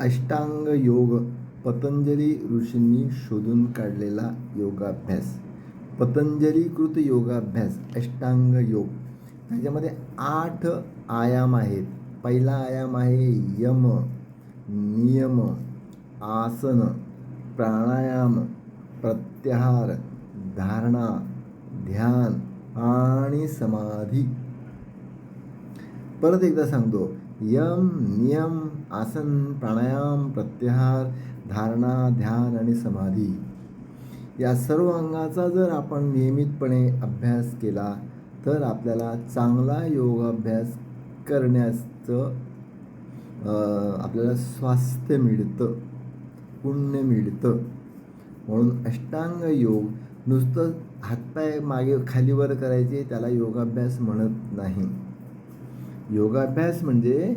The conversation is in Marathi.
अष्टांग योग पतंजली ऋषींनी शोधून काढलेला योगाभ्यास. पतंजलीकृत योगाभ्यास अष्टांग योग. त्याच्यामध्ये 8 आयाम आहेत. पहिला आयाम आहे यम, नियम, आसन, प्राणायाम, प्रत्याहार, धारणा, ध्यान आणि समाधी. परत एकदा सांगतो. यम, नियम, आसन, प्राणायाम, प्रत्याहार, धारणा, ध्यान आणि समाधी या सर्व अंगाचा जर आपण नियमितपणे अभ्यास केला तर आपल्याला चांगला योगाभ्यास करण्याचं आपल्याला स्वास्थ्य मिळतं, पुण्य मिळतं. म्हणून अष्टांग योग नुसतं हातपाय मागे खालीवर करायचे त्याला योगाभ्यास म्हणत नाही. योगाभ्यास म्हणजे